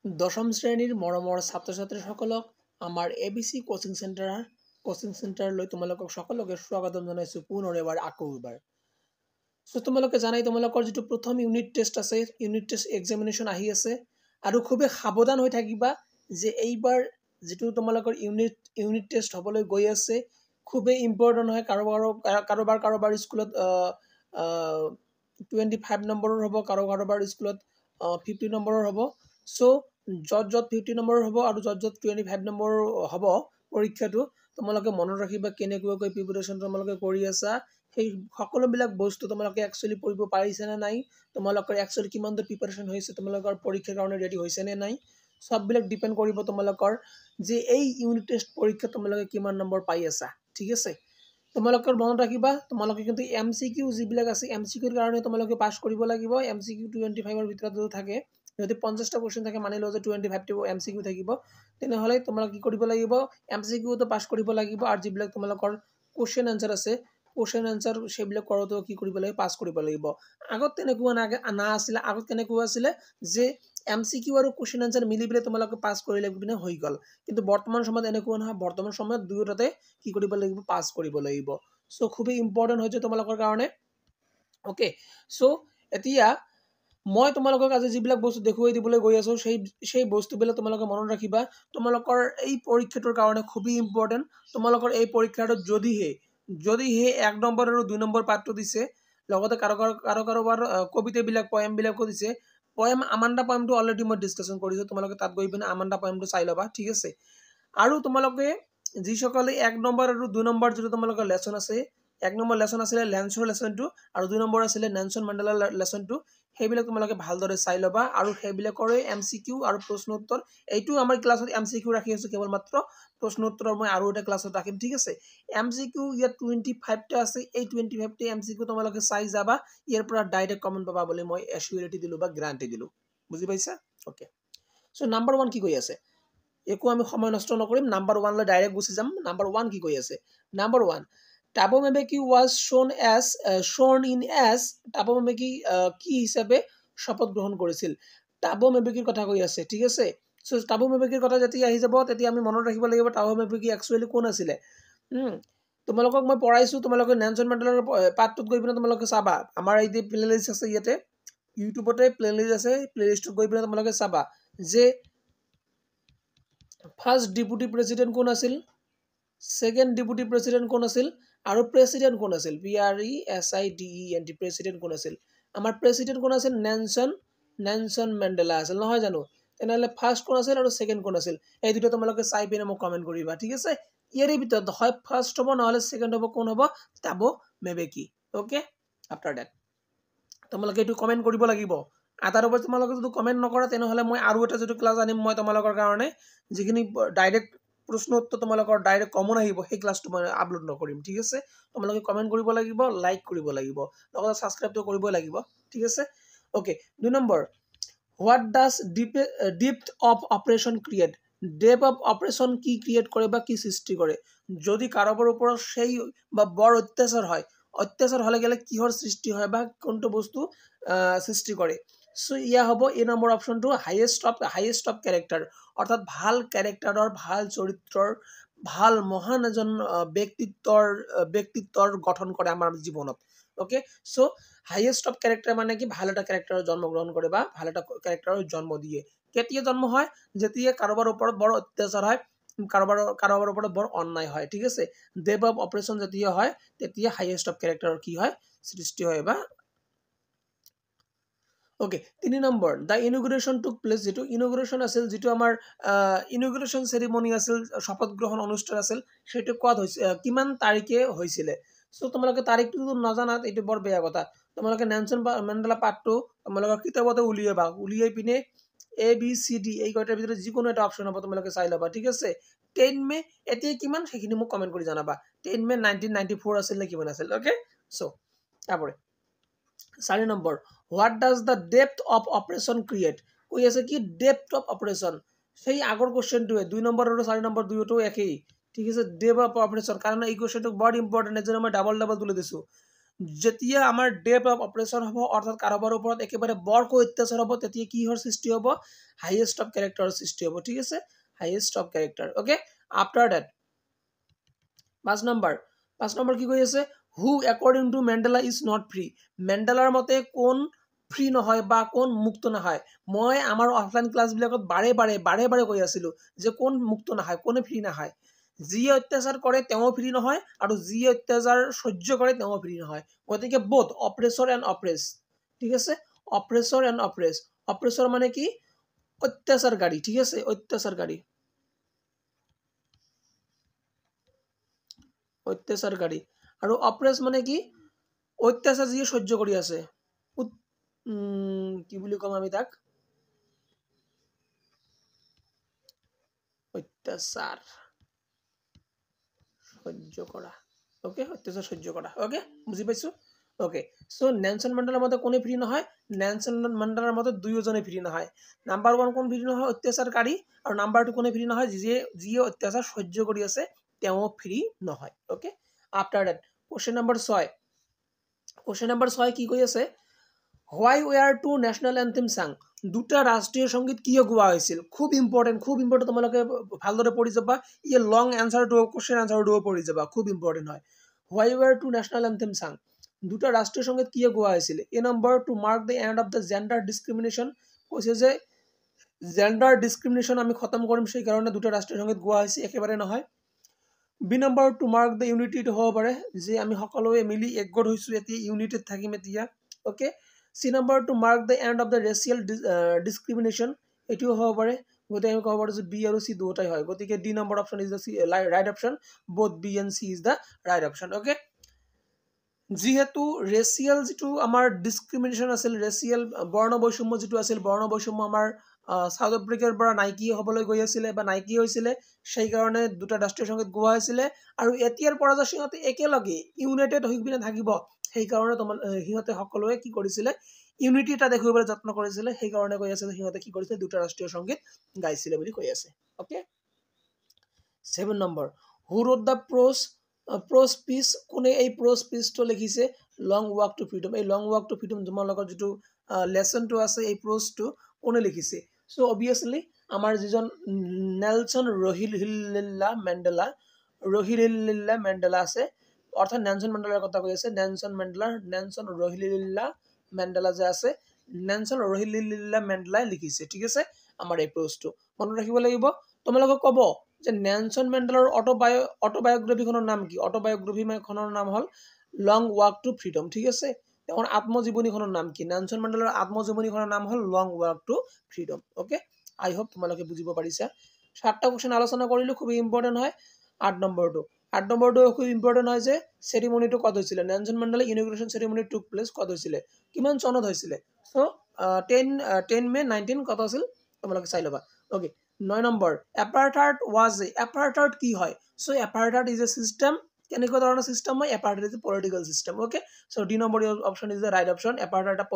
দশম শ্ৰেণীৰ মৰমৰ ছাত্ৰ ছাত্ৰীসকলক আমাৰ ABC কোচিং চেণ্টাৰলৈ তোমালোকক সকলোকে স্বাগতম জনাইছোঁ পুনৰ এবাৰ আকৌ এবাৰ। সো তোমালোকে জানাই তোমালোকৰ যিটো প্ৰথম ইউনিট টেষ্ট আছে, ইউনিট টেষ্ট এক্সামিনেশ্যন আহি আছে আৰু খুবেই সাৱধান হৈ থাকিবা যে এইবাৰ যিটো তোমালোকৰ ইউনিট টেষ্ট হ'বলৈ গৈ আছে খুবেই ইম্পৰ্টেণ্ট হয়। কাৰোবাৰ স্কুলত 25 নম্বৰৰ হ'ব, কাৰোবাৰ স্কুলত 50 নম্বৰৰ হ'ব। সো য'ত 50 নম্বৰৰ হ'ব আৰু য'ত 25 নম্বৰৰ হ'ব পৰীক্ষাটো তোমালোকে মনত ৰাখিবা কেনেকুৱাকৈ প্ৰিপাৰেশ্যন তোমালোকে কৰি আছা। সেই সকলোবিলাক বস্তু তোমালোকে একচুৱেলি পঢ়িব পাৰিছে নে নাই, তোমালোকৰ একচুৱেলি কিমান দূৰ প্ৰিপাৰেশ্যন হৈছে, তোমালোকৰ পৰীক্ষাৰ কাৰণে ৰেডি হৈছে নে নাই, সববিলাক ডিপেণ্ড কৰিব তোমালোকৰ যে এই ইউনিট টেষ্ট পৰীক্ষাত তোমালোকে কিমান নম্বৰ পাই আছা। ঠিক আছে, তোমালোকৰ মনত ৰাখিবা তোমালোকে কিন্তু MCQ যিবিলাক আছে MCQৰ কাৰণে তোমালোকে পাছ কৰিব লাগিব। MCQ 25ৰ ভিতৰত থাকে, যদি 50টা কুৱেশ্যন থাকে মানি লওঁ যে 25টো MCQ থাকিব, তেনেহ'লে তোমালোকে কি কৰিব লাগিব, MCQটো পাছ কৰিব লাগিব আৰু যিবিলাক তোমালোকৰ কুৱেশ্যন আনচাৰ আছে কুৱেশ্যন আনচাৰ সেইবিলাক কৰোঁতেও কি কৰিব লাগিব, পাছ কৰিব লাগিব। আগত তেনেকুৱা নাছিলে, আগত কেনেকুৱা আছিলে যে MCQ আৰু কুৱেশ্যন আনচাৰ মিলি পেলাই তোমালোকে পাছ কৰিলে পিনে হৈ গ'ল, কিন্তু বৰ্তমান সময়ত এনেকুৱা নহয়, বৰ্তমান সময়ত দুয়োটাতে কি কৰিব লাগিব, পাছ কৰিব লাগিব। চ' খুবেই ইম্পৰ্টেণ্ট হৈছে তোমালোকৰ কাৰণে। অ'কে, চ' এতিয়া মই তোমালোকক আজি যিবিলাক বস্তু দেখুৱাই দিবলৈ গৈ আছোঁ সেই বস্তুবিলাক তোমালোকে মনত ৰাখিবা। তোমালোকৰ এই পৰীক্ষাটোৰ কাৰণে খুবেই ইম্পৰ্টেণ্ট। তোমালোকৰ এই পৰীক্ষাটোত যদিহে 1 নম্বৰ আৰু 2 নম্বৰ পাৰ্টটো দিছে, লগতে কাৰোবাৰ কবিতাবিলাক পয়েমবিলাকো দিছে। আমাণ্ডা পয়েমটো অলৰেডি মই ডিছকাশ্যন কৰিছোঁ, তোমালোকে তাত গৈ পিনে আমাণ্ডা পয়েমটো চাই ল'বা। ঠিক আছে, আৰু তোমালোকে যিসকলে 1 নম্বৰ আৰু 2 নম্বৰ যিটো তোমালোকৰ লেচন আছে, 1 নম্বৰ লেচন আছিলে লেন্সৰ লেচনটো আৰু 2 নম্বৰ আছিলে নেলছন মেণ্ডেলাৰ লেচনটো, সেইবিলাক তোমালোকে ভালদৰে চাই ল'বা আৰু সেইবিলাকৰে MCQ আৰু প্ৰশ্ন উত্তৰ। এইটো আমাৰ ক্লাছত MCQ ৰাখি আছোঁ, কেৱল মাত্ৰ প্ৰশ্ন উত্তৰৰ মই আৰু এটা ক্লাছত ৰাখিম। ঠিক আছে, MCQ ইয়াত 25টা আছে, এই 25টা MCQ তোমালোকে চাই যাবা, ইয়াৰ পৰা ডাইৰেক্ট কমেণ্ট পাবা বুলি মই এচিউৰিটি দিলোঁ বা গ্যাৰাণ্টি দিলোঁ। বুজি পাইছা? অ'কে, চ' নাম্বাৰ 1 কি কৈ আছে, একো আমি সময় নষ্ট নকৰিম, নাম্বাৰ 1লৈ ডাইৰেক্ট গুচি যাম। নাম্বাৰ 1 কি কৈ আছে, number 1 Thabo Mbeki was shown in as Thabo Mbeki কি হিচাপে শপত গ্ৰহণ কৰিছিল। টাবু মেবেকিৰ কথা কৈ আছে। ঠিক আছে, চ' টাবু মেবেকিৰ কথা যেতিয়া আহি যাব তেতিয়া আমি মনত ৰাখিব লাগিব টাবু মেবেকি একচুৱেলি কোন আছিলে। তোমালোকক মই পঢ়াইছোঁ, তোমালোকে নেলছন মেণ্ডেলাৰ পাৰ্টটোত গৈ পিনে তোমালোকে চাবা। আমাৰ এই যে প্লেলিষ্ট আছে, ইয়াতে ইউটিউবতে প্লেলিষ্ট আছে, প্লেলিষ্টত গৈ পিনে তোমালোকে চাবা যে ফাৰ্ষ্ট ডেপুটি প্ৰেচিডেণ্ট কোন আছিল, ছেকেণ্ড ডেপুটি প্ৰেচিডেণ্ট কোন আছিল আৰু প্ৰেচিডেণ্ট কোন আছিল। PRESIDENT প্ৰেচিডেণ্ট কোন আছিল। আমাৰ প্ৰেচিডেণ্ট কোন আছিল, নেলছন মেণ্ডেলা আছিল, নহয় জানো। তেনেহ'লে ফাৰ্ষ্ট কোন আছিল আৰু ছেকেণ্ড কোন আছিল, এই দুটা তোমালোকে চাই পিনে মোক কমেণ্ট কৰিবা। ঠিক আছে, ইয়াৰে ভিতৰত হয় ফাৰ্ষ্ট হ'ব নহ'লে ছেকেণ্ড হ'ব, কোন হ'ব, টাবু মেবেকি। অ'কে, আফটাৰ ডেট তোমালোকে এইটো কমেণ্ট কৰিব লাগিব। আদাৰৱাইজ তোমালোকে যদি কমেণ্ট নকৰা তেনেহ'লে মই আৰু এটা যিটো ক্লাছ আনিম মই তোমালোকৰ কাৰণে, যিখিনি ডাইৰেক্ট প্ৰশ্ন উত্তৰ তোমালোকৰ ডাইৰেক্ট কমন আহিব, সেই ক্লাছটো মই আপলোড নকৰিম। ঠিক আছে, তোমালোকে কমেণ্ট কৰিব লাগিব, লাইক কৰিব লাগিব, লগতে ছাবস্ক্ৰাইবটো কৰিবই লাগিব। ঠিক আছে, okay. 2 number, what does depth of operation create. Depth of operation কি ক্ৰিয়েট কৰে বা কি সৃষ্টি কৰে। যদি কাৰোবাৰ ওপৰত সেই বা বৰ অত্যাচাৰ হয়, অত্যাচাৰ হ'লে গ'লে কিহৰ সৃষ্টি হয় বা কোনটো বস্তু সৃষ্টি কৰে। চ' ইয়া হ'ব এই নম্বৰ অপশ্যনটো হাইয়েষ্ট অফ কেৰেক্টাৰ, অৰ্থাৎ ভাল কেৰেক্টাৰৰ, ভাল চৰিত্ৰৰ, ভাল মহান এজন ব্যক্তিত্বৰ গঠন কৰে আমাৰ জীৱনত। Okay, so' highest of character মানে কি, ভাল এটা কেৰেক্টাৰৰ জন্মগ্ৰহণ কৰে বা ভাল এটা কেৰেক্টাৰৰ জন্ম দিয়ে। কেতিয়া জন্ম হয়, যেতিয়া কাৰোবাৰ ওপৰত বৰ অত্যাচাৰ হয়, কাৰোবাৰ ওপৰত বৰ অন্যায় হয়। ঠিক আছে, ডেপ্থ অফ অপাৰেশ্যন যেতিয়া হয় তেতিয়া হাইয়েষ্ট অফ কেৰেক্টাৰৰ কি হয়, সৃষ্টি হয় বা। অ'কে, 3 নম্বৰ, দ্য ইনগুৰেশ্যন টুক প্লেচ। যিটো ইনগুৰেশ্যন আছিল, যিটো আমাৰ ইনগুৰেশ্যন চেৰিমনি আছিল, শপত গ্ৰহণ অনুষ্ঠান আছিল, সেইটো কোৱাত হৈছে কিমান তাৰিখে হৈছিলে। চ' তোমালোকে তাৰিখটো নাজানাত এইটো বৰ বেয়া কথা। তোমালোকে নেলছন মেণ্ডেলা পাৰ্টটো তোমালোকৰ কিতাপতে উলিয়াই পিনে ABCD এই কয়টাৰ ভিতৰত যিকোনো এটা অপশ্যন হ'ব তোমালোকে চাই ল'বা। ঠিক আছে, 10 মে এতিয়া কিমান সেইখিনি মোক কমেণ্ট কৰি জনাবা। 10 মে 1994 আছিল নে কিমান আছিল। অ'কে, চ' তারপরে 4 number, what does the depth of operation create. কৈ আছে কি, ডেপ্থ অফ অপাৰেশন, সেই আগৰ কোশ্চেনটোৱে 2 নম্বৰ আৰু 4 নম্বৰ দুয়োটো একেই। ঠিক আছে, ডেপ্থ অফ অপাৰেশন, কাৰণ এই কোশ্চেনটো বৰ ইম্পৰ্টেন্ট, এৰ জন্য মই ডাবল তুলে দিছোঁ। যেতিয়া আমাৰ ডেপ্থ অফ অপাৰেশ্যন হ'ব অৰ্থাৎ কাৰোবাৰ ওপৰত একেবাৰে বৰকৈ অত্যাচাৰ হ'ব তেতিয়া কিহৰ সৃষ্টি হ'ব হাইয়েষ্ট অফ ক্যাৰেক্টাৰৰ সৃষ্টি হ'ব ঠিক আছে highest of character okay after that 5 number কি কৈ আছে who according to Mandela is not free মেণ্ডেলাৰ মতে কোন ফ্ৰী নহয় বা কোন মুক্ত নহয় মই আমাৰ অফলাইন ক্লাছ বিলাকত বাৰে কৈ আছিলো যে কোন মুক্ত নহয় কোনে ফ্ৰী নহয় যি অত্যাচাৰ কৰে তেওঁ ফ্ৰী নহয় আৰু যি অত্যাচাৰ সহ্য কৰে তেওঁ ফ্ৰী নহয় গতিকে বোথ অপ্ৰেছৰ এণ্ড অপ্ৰেছ ঠিক আছে অপ্ৰেছৰ এণ্ড অপ্ৰেছ অপ্ৰেছৰ মানে কি অত্যাচাৰকাৰী ঠিক আছে অত্যাচাৰকাৰী আৰু অপ্ৰেছ মানে কি অত্যাচাৰ যি সহ্য কৰি আছে কি বুলি কম আমি তাক অত্যাচাৰ সহ্য কৰা ওকে অত্যাচাৰ সহ্য কৰা ওকে বুজি পাইছো ওকে সো নেলসন মেণ্ডেলাৰ মতে কোনে ফ্ৰী নহয় নেলসন মেণ্ডেলাৰ মতে দুয়োজনে ফ্ৰী নহয় নাম্বাৰ 1 কোন ফ্ৰী নহয় অত্যাচাৰকাৰী আৰু নাম্বাৰ 2 কোনে ফ্ৰী নহয় যি অত্যাচাৰ সহ্য কৰি আছে তেওঁ ফ্ৰী নহয় okay after that question number 6 কি কৈ আছে হোৱাই were two national anthem sung দুটা ৰাষ্ট্ৰীয় সংগীত কিয় গোৱা হৈছিল খুব ইম্পৰ্টেন্ট তোমালোকে ভালদৰে পঢ়ি যাবা ই long answer to question answer to পঢ়ি যাবা খুব ইম্পৰ্টেন্ট হয় why were two national anthem sung দুটা ৰাষ্ট্ৰীয় সংগীত কিয় গোৱা হৈছিল A number to mark the end of the gender discrimination কৈছে যে জেন্ডাৰ ডিসক্ৰিমিনেশন আমি খতম কৰিম সেই কাৰণে দুটা ৰাষ্ট্ৰীয় সংগীত গোৱা হৈছে একেবাৰে নহয় B number to mark the unity হ'ব পাৰে যে আমি সকলোৱে মিলি একগোট হৈছো এতিয়া ইউনিটেড থাকিম এতিয়া okay C number to mark the end of the racial discrimination এটিও হ'ব পাৰে গতিকে আমি ক'ব পাৰো যে বি আৰু সি দুটাই হয় গতিকে D number option is the right option both b and c is the right option okay যেহেতু ৰেচিয়েল যেটো আমাৰ ডিসক্ৰিমিনেশন আছিল ৰেচিয়েল বৰ্ণ বৈষম্য যেটো আছিল বৰ্ণ বৈষম্য আমাৰ সাউথ আফ্ৰিকাৰ পৰা নাইকি হ'বলৈ গৈ আছিল বা নাইকি হৈছিল সেই কাৰণে দুটা ৰাষ্ট্ৰীয় সংগীত গোৱা হৈছিল আৰু এতিয়াৰ পৰা যে সিহঁতে একেলগে ইউনাইটেড হৈ পিনে থাকিব সেই কাৰণে সিহঁতে সকলোৱে কি কৰিছিল ইউনিটি এটা দেখাবলৈ যত্ন কৰিছিল সেই কাৰণে কৈ আছে সিহঁতে কি কৰিছিল দুটা ৰাষ্ট্ৰীয় সংগীত গাইছিল বুলি কৈ আছে okay 7 number who root the prose piece কোনে এই prose piece তো লিখিছে লং ওয়াক টু ফ্রিডম এই লং ওয়াক টু ফ্রিডম তোমালোকৰ যেটো লেসন তো আছে এই prose তো কোনে লিখিছে সো অবভিয়াসলি আমাৰ যিজন নেলসন ৰহিল্লা মেণ্ডেলা আছে অৰ্থাৎ নেলসন মেণ্ডেলাৰ কথা কৈ আছে নেলসন ৰহিল্লা মেণ্ডেলা যে আছে নেলসন ৰহিল্লা মেণ্ডেলাই লিখিছে ঠিক আছে আমাৰ এই prose তো মনত ৰাখিব লাগিব তোমালোকক ক'ব যে নেলসন মেণ্ডেলাৰ অটোবায়োগ্ৰাফিখনৰ নাম কি অটোবায়োগ্ৰাফিখনৰ নাম হল লং ওয়াক টু ফ্ৰিডম ঠিক আছে তেওঁৰ আত্মজীৱনীখনৰ নাম কি নেলসন মেণ্ডেলাৰ আত্মজীৱনীখনৰ নাম হল long walk to freedom okay I hope তোমালোকে বুজিব পাৰিছা 7টা কোশ্চেন আলোচনা কৰিলো খুব ইম্পৰ্টেন্ট হয় 8 নম্বৰটো খুব ইম্পৰ্টেন্ট হয় যে সেৰিমনিটো কত হৈছিল নেলসন মেণ্ডেলা ইনগ্ৰেশন সেৰিমনি টুক প্লেস কত হৈছিল কিমান চনত হৈছিল সো 10 মে 19 কত আছিল তোমালোকে চাই লবা ওকে 9 নম্বৰ apartheid কি হয় so apartheid is a system কেনেকুৱা ধৰণৰ সিস্টেম হয় apartheid is a political system okay so d number option is the right option apartheid এটা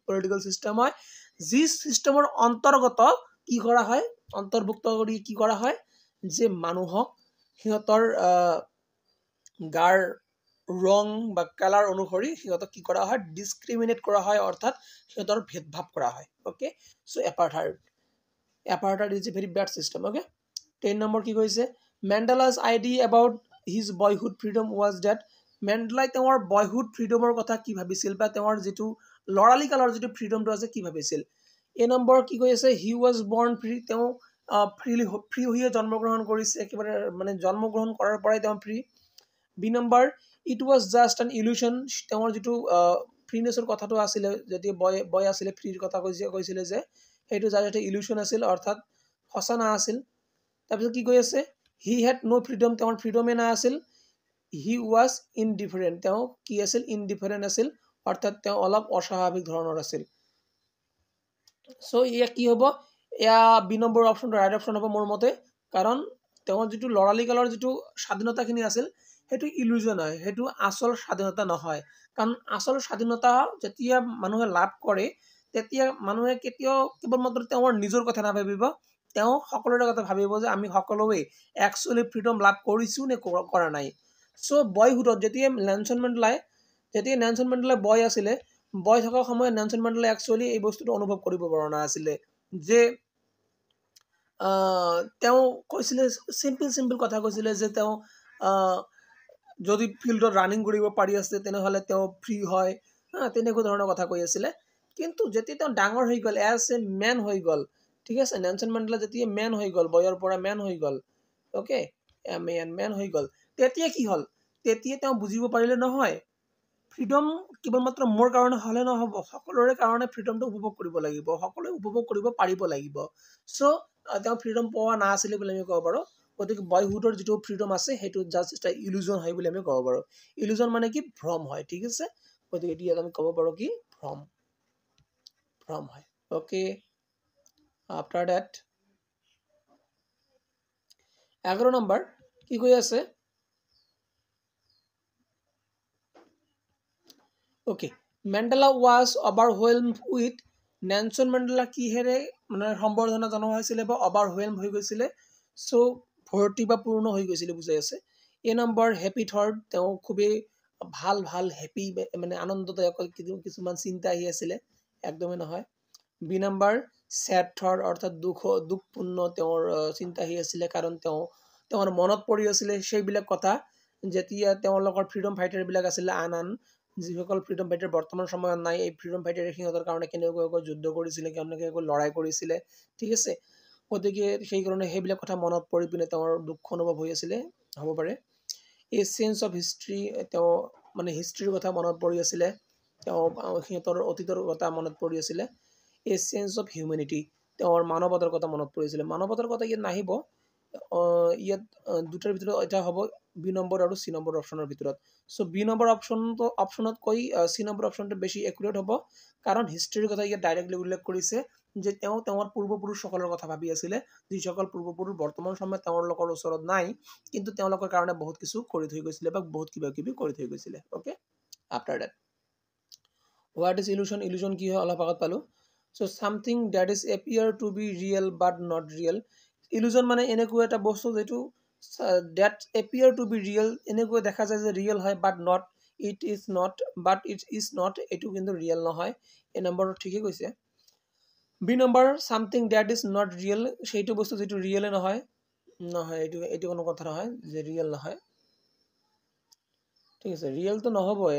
political system হয় যি সিস্টেমৰ অন্তৰ্গত কি কৰা হয় অন্তৰ্ভুক্ত কৰি কি কৰা হয় যে মানুহক হিহঁতৰ গাৰ ৰং বা কালাৰ অনুসৰি হিহঁতক কি কৰা হয় ডিসক্ৰিমিনেট কৰা হয় অৰ্থাৎ হিহঁতৰ ভেদভাৱ কৰা হয় okay so apartheid is a very bad system okay 10 number কি কৈছে Mandela's idea about his boyhood freedom was that Mandela তেওঁৰ boyhood freedomৰ কথা কি ভাবিছিল বা তেওঁৰ যেটো লৰালি কালৰ যেটো ফ্ৰীডমটো আছে কি ভাবিছিল এ নম্বৰ কি কৈ আছে he was born free তেওঁ ফ্ৰী হৈ জন্মগ্ৰহণ কৰিছে একেবাৰে মানে জন্মগ্ৰহণ কৰাৰ পৰাই তেওঁ free B number it was just an illusion তেওঁৰ যেটো ফ্ৰীনেছৰ কথাটো আছিল যদি বয় আছিল ফ্ৰীৰ কথা কৈছিল যে হেতু জাষ্ট ইলুশন আছিল অৰ্থাৎ ফসনা আছিল তাৰপিছত কি কৈ আছে he had no freedom তেওঁৰ ফ্ৰীডমে না আছিল he was indifferent তেওঁ কি আছিল indifferent আছিল অৰ্থাৎ তেওঁ অলপ অস্বাভাৱিক ধৰণৰ আছিল সো ইয়া কি হ'ব ইয়া B number option right option হ'ব মোৰ মতে কাৰণ তেওঁৰ যেটো লৰালি কালৰ যেটো স্বাধীনতাখিনি আছিল হেতু ইলুশন হয় হেতু আসল স্বাধীনতা নহয় কাৰণ আসল স্বাধীনতা যেতিয়া মানুহে লাভ কৰে তেতিয়া মানুহে কেতিয়াও কেৱল মাত্ৰ তেওঁৰ নিজৰ কথা নাভাবিব তেওঁ সকলোৰে কথা ভাবিব যে আমি সকলোৱে একচুয়ালি ফ্ৰীডম লাভ কৰিছো নে কৰা নাই সো বয়হুডত যেতিয়া নেলসন মেণ্ডেলাই যেতিয়া নেলছন মেণ্ডেলা বয় আছিলে বয় থকা সময়ত নেলছন মেণ্ডেলা একচুৱেলি এই বস্তুটো অনুভৱ কৰিব পৰা নাছিলে যে তেওঁ কৈছিলে চিম্পল কথা কৈছিলে যে তেওঁ যদি ফিল্ডত ৰানিং কৰিব পাৰি আছে তেনেহ'লে তেওঁ ফ্ৰী হয় তেনেকুৱা ধৰণৰ কথা কৈ আছিলে কিন্তু যেতিয়া তেওঁ ডাঙৰ হৈ গ'ল এজ এ মেন হৈ গ'ল ঠিক আছে নেলছন মেণ্ডেলা যেতিয়া মেন হৈ গ'ল বয়ৰ পৰা মেন হৈ গ'ল অ'কে মেন হৈ গ'ল তেতিয়া কি হ'ল তেতিয়া তেওঁ বুজিব পাৰিলে নহয় ফ্ৰীডম কেৱল মাত্ৰ মোৰ কাৰণে হ'লে নহ'ব সকলোৰে কাৰণে ফ্ৰীডমটো উপভোগ কৰিব লাগিব সকলোৱে উপভোগ কৰিব পাৰিব লাগিব চ' তেওঁ ফ্ৰীডম পোৱা নাছিলে বুলি আমি ক'ব পাৰোঁ গতিকে বয়হুডৰ যিটো ফ্ৰীডম আছে সেইটো জাষ্ট এটা ইলুজন হয় বুলি আমি ক'ব পাৰোঁ ইলুজন মানে কি ভ্ৰম হয় ঠিক আছে গতিকে এতিয়া আমি ক'ব পাৰোঁ কি ভ্ৰম হয় অ'কে আফটাৰ ডেট 11 নম্বৰ কি কৈ আছে okay Mandela was overwhelmed with Nelson Mandela কিহেৰে মানে সম্বৰ্ধনা জনোৱা হৈছিলে বা অভাৰৱেলম হৈ গৈছিলে চ' ভৰ্তি বা পূৰ্ণ হৈ গৈছিলে বুজাই আছে এই নম্বৰ হেপী থৰ্ড তেওঁ খুবেই ভাল হেপী মানে আনন্দদায়ক কিছুমান চিন্তা আহি আছিলে একদমেই নহয় বি নম্বৰ ছেড থৰ্ড অৰ্থাৎ দুখপূৰ্ণ তেওঁৰ চিন্তা আহি আছিলে কাৰণ তেওঁৰ মনত পৰি আছিলে সেইবিলাক কথা যেতিয়া তেওঁলোকৰ ফ্ৰীডম ফাইটাৰবিলাক আছিলে আন যিসকল ফ্ৰীডম ফাইটাৰ বৰ্তমান সময়ত নাই এই ফ্ৰীডম ফাইটাৰে সিহঁতৰ কাৰণে কেনেকুৱাকৈ যুদ্ধ কৰিছিলে কেনেকুৱাকৈ লৰাই কৰিছিলে ঠিক আছে গতিকে সেইকাৰণে সেইবিলাক কথা মনত পৰি পিনে তেওঁৰ দুখ অনুভৱ হৈ আছিলে হ'ব পাৰে এই চেঞ্জ অফ হিষ্ট্ৰী তেওঁ মানে হিষ্ট্ৰীৰ কথা মনত পৰি আছিলে তেওঁ সিহঁতৰ অতীতৰ কথা মনত পৰি আছিলে এই চেঞ্জ অফ হিউমেনিটি তেওঁৰ মানৱতাৰ কথা মনত পৰিছিলে মানৱতাৰ কথা ইয়াত নাহিব ইয়াত দুটাৰ ভিতৰত এটা হ'ব বি নম্বৰ আৰু চি নম্বৰ অপশ্যনৰ ভিতৰত চ' বি নম্বৰ অপশ্যনতকৈ চি নম্বৰ অপশ্যনটো বেছি একুৰেট হ'ব কাৰণ হিষ্ট্ৰীৰ কথা ইয়াত ডাইৰেক্টলি উল্লেখ কৰিছে যে তেওঁৰ পূৰ্বপুৰুষসকলৰ কথা ভাবি আছিলে যিসকল পূৰ্বপুৰুষ বৰ্তমান সময়ত তেওঁলোকৰ ওচৰত নাই কিন্তু তেওঁলোকৰ কাৰণে বহুত কিছু কৰি থৈ গৈছিলে বা বহুত কিবা কিবি কৰি থৈ গৈছিলে okay after that what is illusion কি হয় অলপ আগত পালোঁ so' something that is appear to be real but not real illusion মানে এনেকুৱা এটা বস্তু যিটো that appear to be real এনেকৈ দেখা যায় যে ৰিয়েল হয় but not it is not এইটো কিন্তু ৰিয়েল নহয় এই নম্বৰটো ঠিকেই কৈছে B number something that is not real সেইটো বস্তু যিটো ৰিয়েলে নহয় এইটো কোনো কথা নহয় যে ৰিয়েল নহয় ঠিক আছে ৰিয়েলটো নহ'বই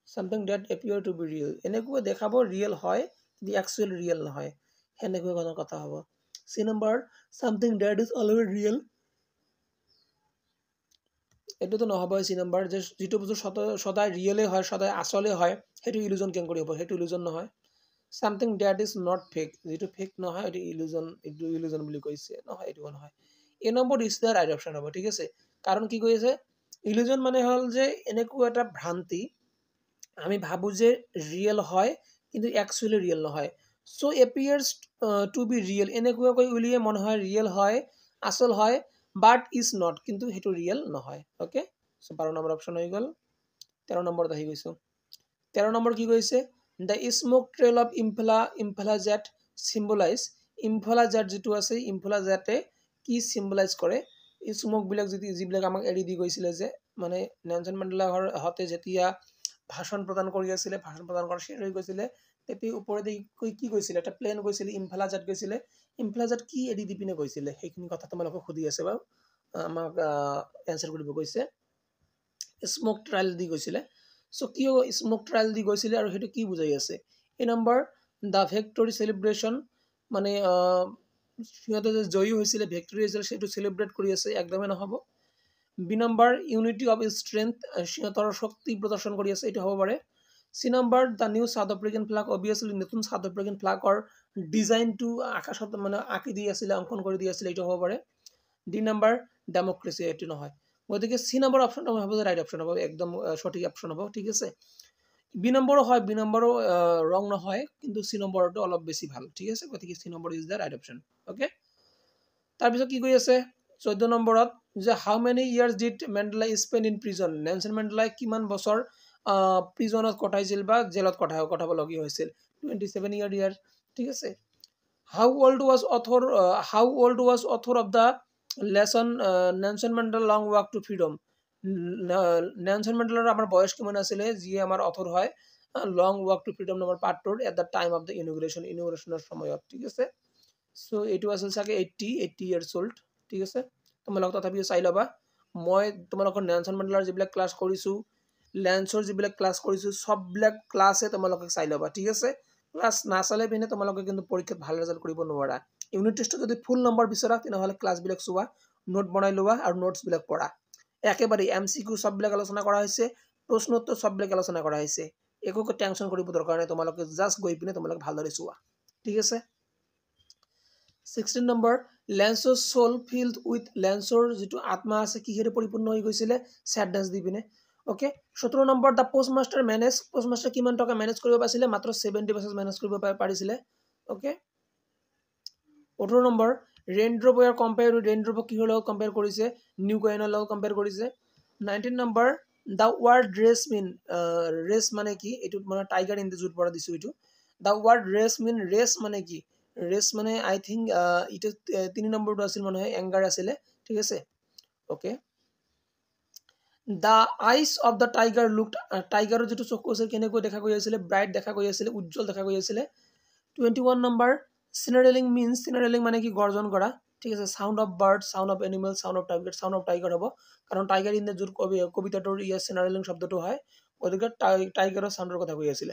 something that appear to be real এনেকৈ দেখাব ৰিয়েল হয় কিন্তু একচুৱেলি ৰিয়েল নহয় সেনেকৈ কোনো কথা হ'ব C number something that is always real এইটোতো নহ'বই চি নম্বৰ যে যিটো বস্তু সদায় ৰিয়েলে হয় সদায় আচলে হয় সেইটো ইলুজন কেং কৰি হ'ব সেইটো ইলুজন নহয় something that is not fake যিটো ফেক নহয় এইটো ইলুজন বুলি কৈছে নহয় এইটো নহয় এই number is the right option হ'ব ঠিক আছে কাৰণ কি কৈ আছে ইলুজন মানে হ'ল যে এনেকুৱা এটা ভ্ৰান্তি আমি ভাবোঁ যে ৰিয়েল হয় কিন্তু একচুৱেলি ৰিয়েল নহয় চ' এপিয়াৰ্ছ টু বি ৰিয়েল এনেকুৱাকৈ উলিয়াই মনে হয় ৰিয়েল হয় আচল হয় বাট ইজ নট কিন্তু সেইটো ৰিয়েল নহয় অ'কে চ' 12 নম্বৰ অপশ্যন হৈ গ'ল 13 নম্বৰত আহি গৈছোঁ 13 নম্বৰ কি কৈছে the smoke trail of Impala jet symbolise Impala jet যিটো আছে ইম্ফলা জেটে কি চিম্বলাইজ কৰে স্মকবিলাক যিবিলাক আমাক এৰি দি গৈছিলে যে মানে নেলছন মেণ্ডেলাৰ হতে যেতিয়া ভাষণ প্ৰদান কৰি আছিলে ভাষণ প্ৰদান কৰা শেষ হৈ গৈছিলে তেতিয়া ওপৰেদি কি গৈছিলে এটা প্লেন গৈছিলে ইম্ফলা জেট গৈছিলে ইম্ফলা জেট কি এৰি দি পিনে গৈছিলে সেইখিনি কথা তোমালোকক সুধি আছে বাৰু আমাক এনচাৰ কৰিব কৈছে স্মক ট্ৰায়েল দি গৈছিলে চ' কিয় স্মক ট্ৰায়েল দি গৈছিলে আৰু সেইটো কি বুজাই আছে এই নম্বৰ দ্য ভিক্টৰী চেলিব্ৰেশ্যন মানে সিহঁতে যে জয়ী হৈছিলে ভিক্টৰী হৈছিলে সেইটো চেলিব্ৰেট কৰি আছে একদমেই নহ'ব B number unity of strength সিহঁতৰ শক্তি প্ৰদৰ্শন কৰি আছে এইটো হ'ব পাৰে C number the new south African flag obviously নতুন চাউথ আফ্ৰিকান ফ্লাগৰ ডিজাইনটো আকাশত মানে আঁকি দি আছিলে অংকন কৰি দি আছিলে এইটো হ'ব পাৰে ডি নম্বৰ ডেমক্ৰেচি এইটো নহয় গতিকে চি নম্বৰ অপশ্যনটো মই ভাবোঁ যে ৰাইট অপশ্যন হ'ব একদম সঠিক অপশ্যন হ'ব ঠিক আছে বি নম্বৰো হয় বি নম্বৰো ৰং নহয় কিন্তু চি নম্বৰটো অলপ বেছি ভাল ঠিক আছে গতিকে C number is the right option okay তাৰপিছত কি কৈ আছে 14 নম্বৰত যে how many years did Mandela spend in prison Nelson মেণ্ডেলাই কিমান বছৰ প্ৰিজনত কটাইছিল বা জেলত কটাবলগীয়া হৈছিল 27 ইয়াৰ ঠিক আছে how old was author of the lesson Nelson Mandela long walk to freedom Nelson মেন্ডেলাৰ আমাৰ বয়স কিমান আছিলে যি আমাৰ অথৰ হয় লং ৱাক টু ফ্ৰীডম নামৰ পাৰ্টটোৰ at the time of the ইনগ্ৰেশ্যনৰ সময়ত ঠিক আছে সো এইটো আছিল চাগে 80 ইয়াৰ্ছ ওল্ড ঠিক আছে তোমালোক তথাপিও চাই ল'বা মই তোমালোকৰ নেলসন মেন্ডেলাৰ যিবিলাক ক্লাছ কৰিছোঁ লেন্সৰ যিবিলাক ক্লাছ কৰিছোঁ সববিলাক ক্লাছে তোমালোকে চাই ল'বা ঠিক আছে ক্লাছ নাচালে পিনে তোমালোকে কিন্তু পৰীক্ষাত ভাল ৰিজাল্ট কৰিব নোৱাৰা ইউনিট টেষ্টত যদি ফুল নম্বৰ বিচৰা তেনেহ'লে ক্লাছবিলাক চোৱা নোট বনাই লোৱা আৰু নোটছবিলাক পঢ়া একেবাৰে এমসিকিউ সববিলাক আলোচনা কৰা হৈছে প্ৰশ্নোত্তৰ সববিলাক আলোচনা কৰা হৈছে একো টেনশন কৰিব দৰকাৰ নাই তোমালোকে জাস্ট গৈ পিনে তোমালোকে ভালদৰে চোৱা ঠিক আছে 16 নম্বৰ লেন্সৰ সোল ফিল্ড উইথ লেন্সৰ যেটো আত্মা আছে কিহেৰে পৰিপূৰ্ণ হৈ গৈছিলে স্যাডনেস দি পিনে ওকে 17 নম্বৰ দা পোষ্টমাস্টাৰ কিমান টকা মেনেজ কৰিব পাৰিছিলে মাত্ৰ 70% মেনেজ কৰিব পাৰিছিলে ওকে 18 নম্বৰ ৰেইনড্ৰপ ইয়াৰ কম্পেয়াৰ ৰেইনড্ৰপ কিহৰ লগত কম্পেয়াৰ কৰিছে নিউ কয়েনৰ লগত কম্পেয়াৰ কৰিছে 19 নম্বৰ দা ৱাৰ্ড ৰেছ মিন ৰেছ মানে কি এটো মানে টাইগাৰ ইন দ্য জুট পৰা দিছো এটো দা ৱাৰ্ড ৰেছ মিন ৰেছ মানে কি ৰেছ মানে আই থিংক ইটো 3 নম্বৰটো আছিল মানে এংগাৰ আছিলে ঠিক আছে okay the eyes of the tiger looked টাইগাৰৰ যেটো চকু আছে কেনেকৈ দেখা গৈ আছিল ব্ৰাইট দেখা গৈ আছিল উজ্জ্বল দেখা গৈ আছিল 21 নম্বৰ সিনাৰেলিং মিন্স সিনাৰেলিং মানে কি গৰ্জন কৰা ঠিক আছে sound of bird sound of animal sound of tiger হ'ব কারণ টাইগার ইন দ্য জুট কবিতাটোৰ ইয়া সিনাৰেলিং শব্দটো হয় ওদিকে টাইগাৰৰ সাউন্ডৰ কথা কৈ আছিল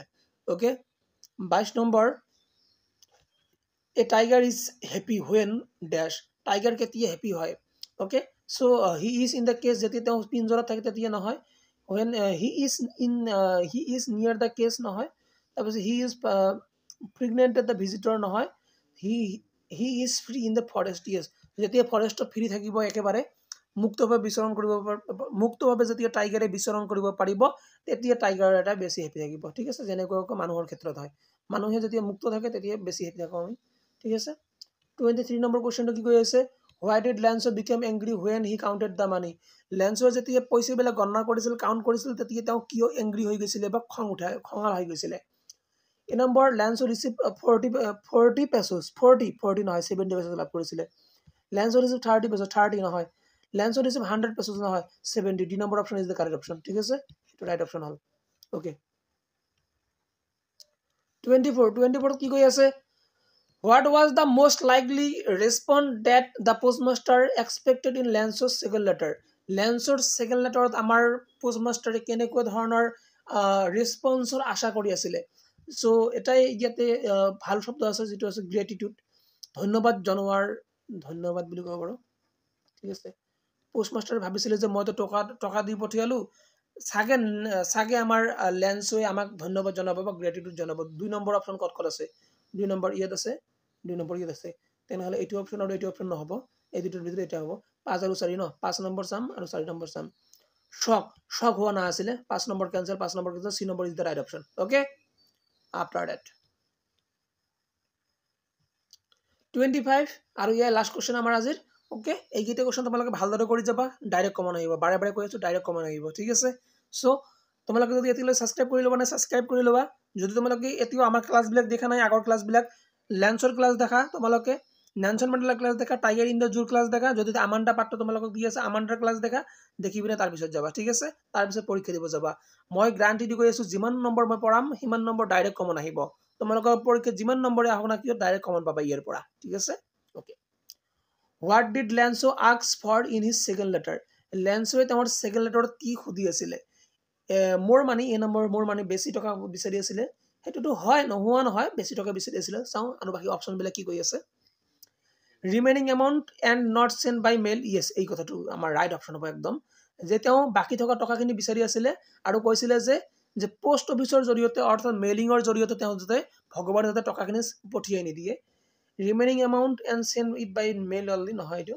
okay 22 number a tiger is happy when dash tiger কেতিয়া হ্যাপি হয় okay so he is in the case যেতিয়া তেওঁ পিঞ্জৰাত থাকে তেতিয়া নহয় when he is near the case নহয় তাৰপিছত he is pregnant at the visitor নহয় he is free in the forest yes যেতিয়া ফৰেষ্টত ফ্ৰী থাকিব একেবাৰে মুক্তভাৱে বিচৰণ কৰিব মুক্তভাৱে যেতিয়া টাইগাৰে বিচৰণ কৰিব পাৰিব তেতিয়া টাইগাৰ এটা বেছি হেপি থাকিব ঠিক আছে যেনেকৈ মানুহৰ ক্ষেত্ৰত হয় মানুহে যেতিয়া মুক্ত থাকে তেতিয়া বেছি হেপি থাকো আমি ঠিক আছে 23 নম্বৰ কোৱেশ্চনটো কি কৈ আছে why did Lancer become angry when he counted the money Lancer যেতিয়া পইচাবিলাক গণনা কৰিছিল কাউন্ট কৰিছিল তেতিয়া তেওঁ কিয় এংগ্ৰি হৈ গৈছিল বা খঙাল হৈ গৈছিল এই নম্বৰ Lancer received 40 pesos 40 নহয় 70 pesos লাভ কৰিছিল Lancer received 30 pesos 30 নহয় Lancer received 100 pesos নহয় 70 D number option is the correct option ঠিক আছে এটো রাইট অপচন হল ওকে 24 কি কৈ আছে What was the most likely response that the postmaster expected in Lancer's second letter? Lancer's second letter আমাৰ postmaster কেনেকৈ ধৰণৰ ৰেসপন্সৰ আশা কৰি আছিল সো এটাই ইয়াতে ভাল শব্দ আছে যেটো আছে গ্ৰেটিটিউড ধন্যবাদ জনোৱাৰ ধন্যবাদ বুলি কব পাৰো ঠিক আছে পোষ্টমাস্টাৰ ভাবিছিল যে মই তো টকা দি পঠিয়ালো সাগে আমাৰ লেন্সে আমাক ধন্যবাদ জনাব বা গ্ৰেটিটিউড জনাব দুই নম্বৰ অপচন কত আছে দুই নম্বৰ ইয়াত আছে দুই নম্বৰ ইয়াত আছে তেনেহলে এইটো অপচন আৰু এইটো অপচন নহব এই দুটোৰ ভিতৰত এটা হ'ব 5 আৰু 4 ন 5 নম্বৰ চাম আৰু 4 নম্বৰ চাম শক হোৱা না আছিল 5 number cancel 5 number cancel 3 number is the right option okay after that 25 আৰু ইয়া লাস্ট কোশ্চেন আমাৰ আজিৰ ওকে এই গিটা কোশ্চেন তোমালোকে ভালদৰে কৰি যাবা ডাইৰেক্ট কমন আহিব বাৰে বাৰে কৈ আছো ডাইৰেক্ট কমন আহিব ঠিক আছে সো তোমালোকে যদি এতিয়ালৈ সাবস্ক্ৰাইব কৰি লবা না সাবস্ক্ৰাইব কৰি লবা যদি তোমালোকে এতিয়াও আমাৰ ক্লাস বিলাক দেখা নাই আগৰ ক্লাস বিলাক লেন্সৰ ক্লাস দেখা তোমালোকে নেলসন মেন্ডেলাৰ ক্লাস দেখা tiger in the zoo class দেখা যদি আমান্ডা পাঠটো তোমালোকক দি আছে আমান্ডাৰ ক্লাস দেখা দেখি বিনা তাৰ পিছত যাবা ঠিক আছে তাৰ পিছত পৰীক্ষা দিব যাবা মই গ্যাৰান্টি দি কৈ আছো যিমান নম্বৰ মই পঢ়াম হিমান নম্বৰ ডাইৰেক্ট কমন আহিব তোমালোকৰ পৰীক্ষা যিমান নম্বৰে আহক না কিয় ডাইৰেক্ট কমন পাবা ইয়াৰ পৰা ঠিক আছে okay What did Lancer ask for in his second letter? Lancer তেওঁৰ second letter কি খুদি আছিল মোৰ মানি এই নম্বৰ মোৰ মানি বেছি টকা বিচাৰি আছিল হেতুটো হয় নহোৱা নহয় বেছি টকা বিচাৰি আছিল চাও আৰু বাকি অপচন বিলাক কি কৈ আছে remaining amount and not sent by mail yes এই কথাটো আমাৰ ৰাইট অপচন হ'ব একদম যে তেওঁ বাকি থকা টকাখিনি বিচাৰি আছিল আৰু কৈছিল যে পোষ্ট অফিচৰ জৰিয়তে অৰ্থাৎ মেইলিংৰ জৰিয়তে তেওঁ যাতে ভগৱানৰ যাতে টকাখিনি পঠিয়াই নিদিয়ে remaining amount and send it by mail only নহয় এটো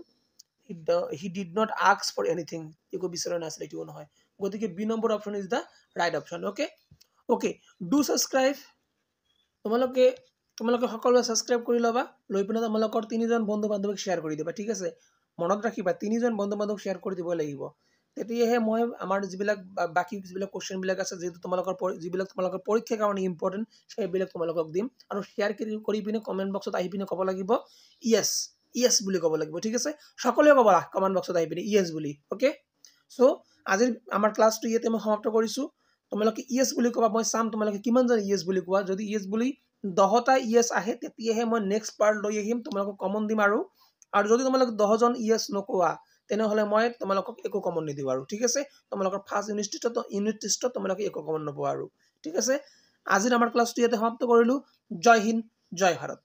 he did not ask for anything একো বিচাৰা নাছিল এটো নহয় গতিকে B number option is the right option okay do subscribe তোমালোকে সকলোৱে সাবস্ক্ৰাইব কৰি লবা লৈ পিনে তোমালোকৰ তিনিজন বন্ধু বান্ধৱীক শেয়াৰ কৰি দিবা ঠিক আছে মনত ৰাখিবা তিনিজন বন্ধু বান্ধৱীক শেয়াৰ কৰি দিব লাগিব তেতিয়াহে মই আমাৰ যিবিলাক বাকি যিবিলাক কোশ্চেন বিলাক আছে যেটো তোমালোকৰ যিবিলাক তোমালোকৰ পৰীক্ষাৰ কাৰণে ইম্পৰ্টেন্ট সেইবিলাক তোমালোকক দিম আৰু শেয়াৰ কৰি পিনে কমেন্ট বক্সত আহি পিনে ক'ব লাগিব ইয়েস বুলি ক'ব লাগিব ঠিক আছে সকলোৱে ক'বা কমেন্ট বক্সত আহি পিনে ইয়েস বুলি ওকে সো আজিৰ আমাৰ ক্লাছটো ইয়াতে মই সমাপ্ত কৰিছোঁ তোমালোকে ইয়েছ বুলি ক'বা মই চাম তোমালোকে কিমানজন ইয়েছ বুলি কোৱা যদি ইয়েছ বুলি 10টা ইয়েছ আহে তেতিয়াহে মই নেক্সট পাৰ্ট লৈ আহিম তোমালোকক কমন দিম আৰু যদি তোমালোকে 10জন ইয়েছ নকোৱা তেনেহলে মই তোমালোকক একো কমন নিদিও আৰু ঠিক আছে তোমালোকৰ ফাৰ্স্ট ইউনিট টেষ্টত তোমালোকে একো কমন নপোৱা আৰু ঠিক আছে আজিৰ আমাৰ ক্লাছটো ইয়াতে সমাপ্ত কৰিলো জয় হিন্দ জয় ভাৰত